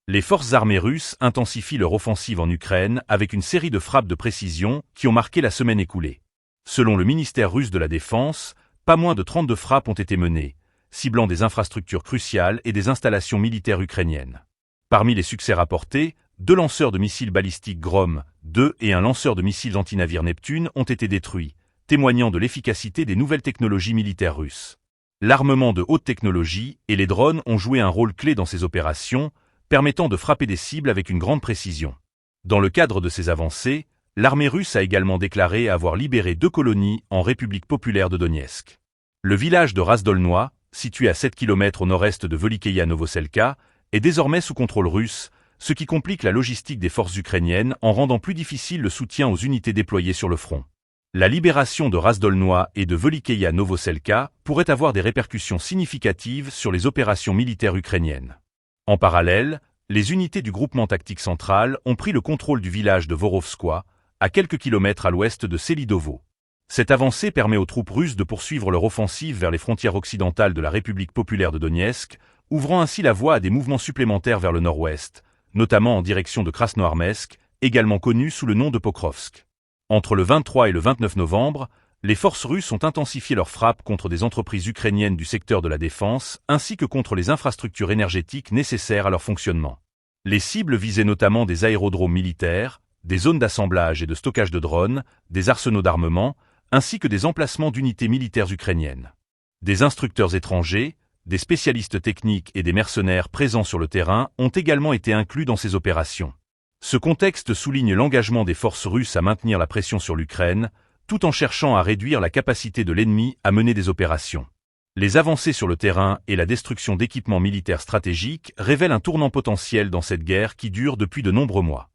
Les forces armées russes intensifient leur offensive en Ukraine avec une série de frappes de précision qui ont marqué la semaine écoulée. Selon le ministère russe de la Défense, pas moins de 32 frappes ont été menées, ciblant des infrastructures cruciales et des installations militaires ukrainiennes. Parmi les succès rapportés, 2 lanceurs de missiles balistiques Grom 2 et un lanceur de missiles antinavires Neptune ont été détruits, témoignant de l'efficacité des nouvelles technologies militaires russes. L'armement de haute technologie et les drones ont joué un rôle clé dans ces opérations, permettant de frapper des cibles avec une grande précision. Dans le cadre de ces avancées, l'armée russe a également déclaré avoir libéré 2 colonies en République populaire de Donetsk. Le village de Razdolnoye, situé à 7 km au nord-est de Velikeïa Novoselka, est désormais sous contrôle russe, ce qui complique la logistique des forces ukrainiennes en rendant plus difficile le soutien aux unités déployées sur le front. La libération de Razdolnoye et de Velikeïa Novoselka pourrait avoir des répercussions significatives sur les opérations militaires ukrainiennes. En parallèle, les unités du groupement tactique central ont pris le contrôle du village de Vorovskoye, à quelques kilomètres à l'ouest de Selidovo. Cette avancée permet aux troupes russes de poursuivre leur offensive vers les frontières occidentales de la République populaire de Donetsk, ouvrant ainsi la voie à des mouvements supplémentaires vers le nord-ouest, notamment en direction de Krasnoarmeysk, également connu sous le nom de Pokrovsk. Entre le 23 et le 29 novembre, les forces russes ont intensifié leurs frappes contre des entreprises ukrainiennes du secteur de la défense, ainsi que contre les infrastructures énergétiques nécessaires à leur fonctionnement. Les cibles visaient notamment des aérodromes militaires, des zones d'assemblage et de stockage de drones, des arsenaux d'armement, ainsi que des emplacements d'unités militaires ukrainiennes. Des instructeurs étrangers, des spécialistes techniques et des mercenaires présents sur le terrain ont également été inclus dans ces opérations. Ce contexte souligne l'engagement des forces russes à maintenir la pression sur l'Ukraine, tout en cherchant à réduire la capacité de l'ennemi à mener des opérations. Les avancées sur le terrain et la destruction d'équipements militaires stratégiques révèlent un tournant potentiel dans cette guerre qui dure depuis de nombreux mois.